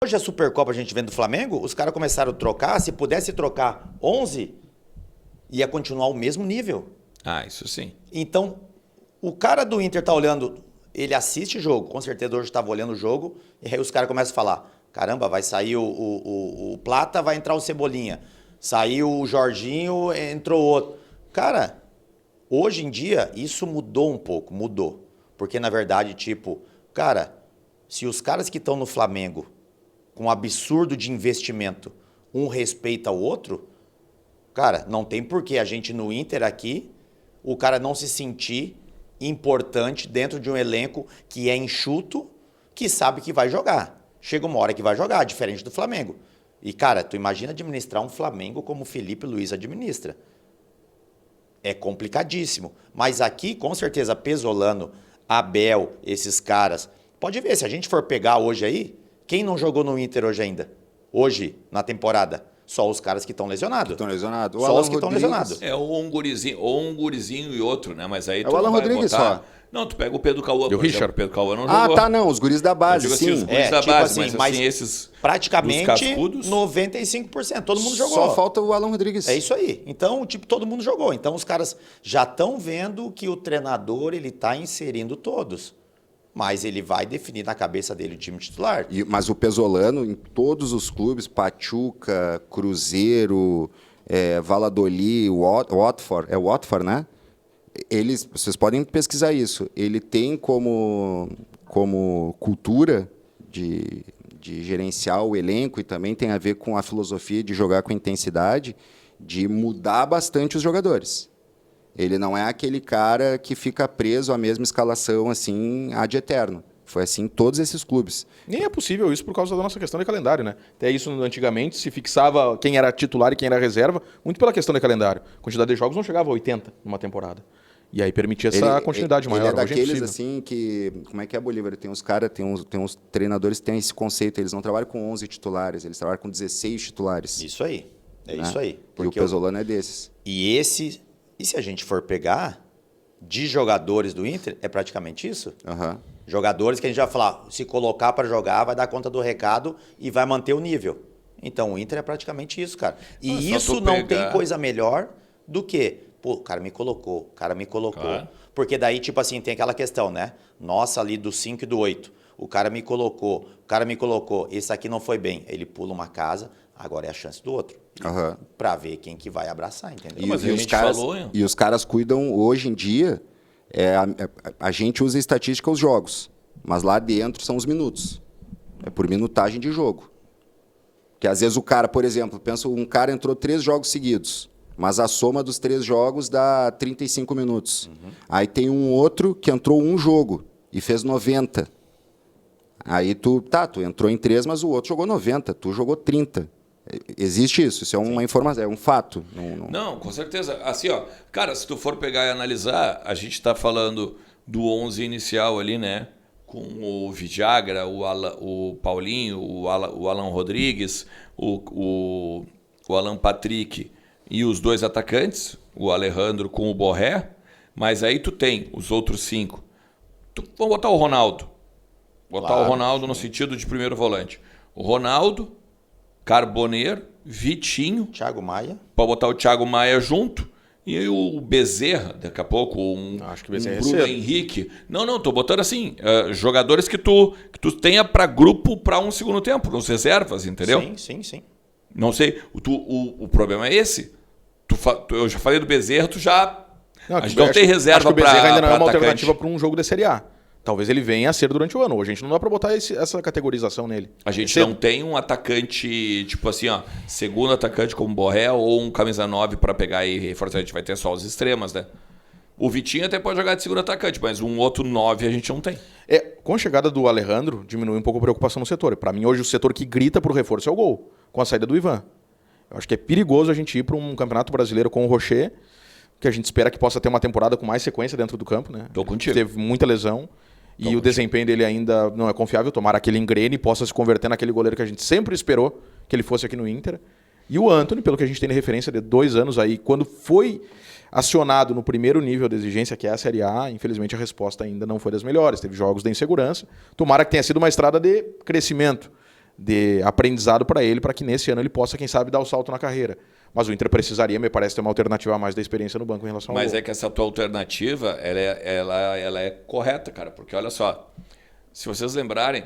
Hoje a Supercopa a gente vendo do Flamengo, os caras começaram a trocar, se pudesse trocar 11, ia continuar o mesmo nível. Ah, isso sim. Então, o cara do Inter tá olhando, ele assiste o jogo, com certeza hoje estava olhando o jogo, e aí os caras começam a falar, caramba, vai sair o Plata, vai entrar o Cebolinha. Saiu o Jorginho, entrou outro. Cara, hoje em dia, isso mudou um pouco, mudou. Porque, na verdade, tipo, cara, se os caras que estão no Flamengo, com um absurdo de investimento, um respeita o outro, cara, não tem porquê a gente no Inter aqui, o cara não se sentir importante dentro de um elenco que é enxuto, que sabe que vai jogar. Chega uma hora que vai jogar, diferente do Flamengo. E, cara, tu imagina administrar um Flamengo como o Felipe Luiz administra. É complicadíssimo. Mas aqui, com certeza, Pesolano, Abel, esses caras... Pode ver, se a gente for pegar hoje aí, quem não jogou no Inter hoje ainda? Hoje, na temporada? Só os caras que estão lesionados. Estão lesionados. Só os que estão lesionados. É ou um gurizinho e outro, né? Mas aí É tu o Alan não vai Rodrigues botar... só. Não, tu pega o Pedro Cauã. E o Richard. O Pedro Cauã não jogou. Tá, não. Os guris da base, Eu digo sim. assim, os guris da tipo base, assim, mas assim, esses praticamente dos cascudos, 95%. Todo mundo jogou. Só falta o Alan Rodrigues. É isso aí. Então, tipo, todo mundo jogou. Então, os caras já estão vendo que o treinador ele está inserindo todos. Mas ele vai definir na cabeça dele o time titular. Mas o Pesolano, em todos os clubes, Pachuca, Cruzeiro, Valladolid, Watford, é Watford, né? Vocês podem pesquisar isso. Ele tem como cultura de gerenciar o elenco, e também tem a ver com a filosofia de jogar com intensidade, de mudar bastante os jogadores. Ele não é aquele cara que fica preso à mesma escalação assim ad eterno. Foi assim em todos esses clubes. Nem é possível isso por causa da nossa questão de calendário, né? Até isso antigamente se fixava quem era titular e quem era reserva, muito pela questão de calendário. A quantidade de jogos não chegava a 80 numa temporada. E aí permitia essa continuidade maior. Ele é Hoje daqueles assim que... Como é que é, Bolívar? Tem uns caras, tem uns treinadores que têm esse conceito. Eles não trabalham com 11 titulares, eles trabalham com 16 titulares. Isso aí. É né? isso aí. E o Pesolano é desses. E se a gente for pegar, de jogadores do Inter, é praticamente isso. Uhum. Jogadores que a gente vai falar, se colocar para jogar, vai dar conta do recado e vai manter o nível. Então, o Inter é praticamente isso, cara. E isso não tem coisa melhor do que, pô, o cara me colocou, Claro. Porque daí, tipo assim, tem aquela questão, né? Nossa, ali do 5 e do 8. O cara me colocou, esse aqui não foi bem. Ele pula uma casa, agora é a chance do outro. Uhum. Pra ver quem que vai abraçar, entendeu? Mas a gente falou, hein? E os caras cuidam, hoje em dia, a gente usa estatística os jogos, mas lá dentro são os minutos. É por minutagem de jogo. Que às vezes o cara, por exemplo, pensa, um cara entrou 3 jogos seguidos, mas a soma dos 3 jogos dá 35 minutos. Uhum. Aí tem um outro que entrou um jogo e fez 90. Aí tu entrou em 3, mas o outro jogou 90, tu jogou 30. Existe isso é uma informação, é um fato. Não, com certeza. Assim, ó, cara, se tu for pegar e analisar, a gente está falando do 11 inicial ali, né? Com o Vidagra, o Paulinho, o Alan Rodrigues, o Alan Patrick e os 2 atacantes, o Alejandro com o Borré, mas aí tu tem os outros 5. Vamos botar o Ronaldo. O Ronaldo no sentido de primeiro volante. O Ronaldo, Carboneiro, Vitinho. Thiago Maia. Para botar o Thiago Maia junto. E o Bezerra, daqui a pouco, Acho que o Bezerra Bruno Henrique. Não, tô botando assim, jogadores que tu tenha para grupo para um segundo tempo, nos reservas, entendeu? Sim. Não sei, o problema é esse. Eu já falei do Bezerra, a gente não tem reserva para acho que o Bezerra ainda não é uma atacante. alternativa para um jogo de Série A. Talvez ele venha a ser durante o ano. Hoje a gente não dá para botar essa categorização nele. A gente não tem um atacante, tipo assim, ó, segundo atacante como Borré ou um camisa 9 para pegar e reforçar. A gente vai ter só os extremas, né? O Vitinho até pode jogar de segundo atacante, mas um outro 9 a gente não tem. Com a chegada do Alejandro, diminui um pouco a preocupação no setor. Para mim, hoje, o setor que grita pro reforço é o gol, com a saída do Ivan. Eu acho que é perigoso a gente ir para um campeonato brasileiro com o Rocher, que a gente espera que possa ter uma temporada com mais sequência dentro do campo, né? Tô contigo. Teve muita lesão. E o desempenho dele ainda não é confiável. Tomara que ele engrene e possa se converter naquele goleiro que a gente sempre esperou que ele fosse aqui no Inter. E o Antony, pelo que a gente tem de referência de 2 anos aí, quando foi acionado no primeiro nível de exigência, que é a Série A, infelizmente a resposta ainda não foi das melhores. Teve jogos de insegurança. Tomara que tenha sido uma estrada de crescimento. de aprendizado para ele, para que nesse ano ele possa, quem sabe, dar o salto na carreira. Mas o Inter precisaria, me parece, ter uma alternativa a mais da experiência no banco em relação ao Mas gol. é que essa tua alternativa, ela é correta, cara. Porque olha só, se vocês lembrarem,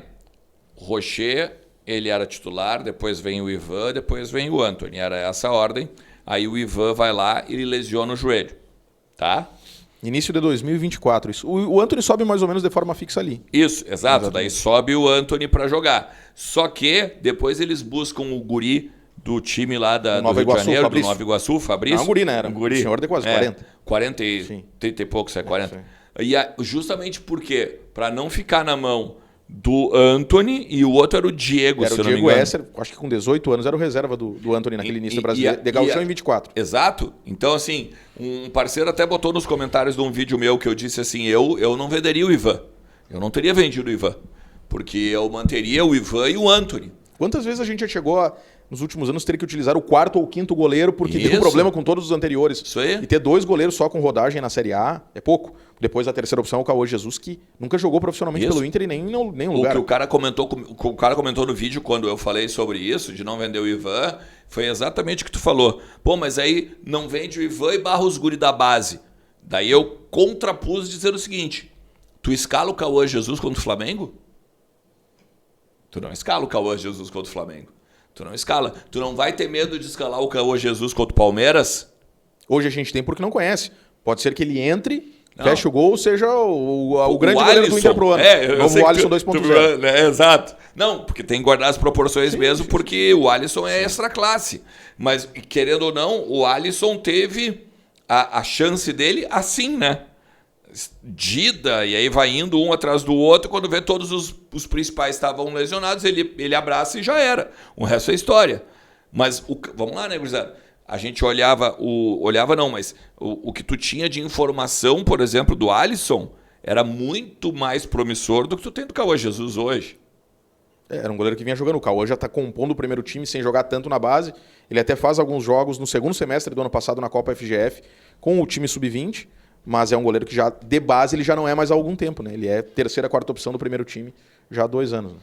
o Rocher, ele era titular, depois vem o Ivan, depois vem o Antony. Era essa a ordem. Aí o Ivan vai lá e ele lesiona o joelho. Tá? Início de 2024. Isso. O Antony sobe mais ou menos de forma fixa ali. Isso, exato. Exatamente. Daí sobe o Antony para jogar. Só que depois eles buscam o guri do time lá do Nova Rio de Iguaçu, Janeiro, Fabrício. do Nova Iguaçu, Fabrício. Não, um guri, né? Era Um guri. um senhor de quase 40. 40 e Sim. 30 e poucos, 40. sim. Justamente porque, para não ficar na mão do Antony, e o outro era o Diego, Era se o eu não me Diego engano. Esser, acho que com 18 anos era o reserva do Antony naquele início brasileiro. De e Gauchão a- em 24. Exato. Então, assim, um parceiro até botou nos comentários de um vídeo meu que eu disse assim, eu não venderia o Ivan. Eu não teria vendido o Ivan. Porque eu manteria o Ivan e o Antony. Quantas vezes a gente já chegou nos últimos anos, ter que utilizar o quarto ou quinto goleiro porque teve um Isso. problema com todos os anteriores? Isso aí. E ter 2 goleiros só com rodagem na Série A é pouco. Depois a terceira opção é o Caô Jesus, que nunca jogou profissionalmente Isso. pelo Inter em nenhum O lugar. que o cara comentou no vídeo quando eu falei sobre isso, de não vender o Ivan, foi exatamente o que tu falou. Pô, mas aí não vende o Ivan e barra os guri da base. Daí eu contrapus dizendo o seguinte, tu escala o Cauã Jesus contra o Flamengo? Tu não escala o Cauã Jesus contra o Flamengo. Tu não escala. Tu não vai ter medo de escalar o Cauã Jesus contra o Palmeiras? Hoje a gente tem porque não conhece. Pode ser que ele entre, Não. feche o gol, seja o grande O goleiro do Alisson, Inter pro ano. eu sei Novo que Alisson 2.0. né, exato. Não, porque tem que guardar as proporções mesmo, porque o Alisson é extra classe. Mas, querendo ou não, o Alisson teve a chance dele assim, né? Dida, e aí vai indo um atrás do outro, quando vê todos os principais estavam lesionados, ele abraça e já era. O resto é história. Mas, vamos lá, né, gurizada? A gente olhava mas o que tu tinha de informação, por exemplo, do Alisson, era muito mais promissor do que tu tem do Cauã Jesus hoje. Era um goleiro que vinha jogando. O Cauã já está compondo o primeiro time sem jogar tanto na base. Ele até faz alguns jogos no segundo semestre do ano passado na Copa FGF com o time sub-20, mas é um goleiro que já, de base, ele já não é mais há algum tempo, né? Ele é terceira, quarta opção do primeiro time já há 2 anos. Né?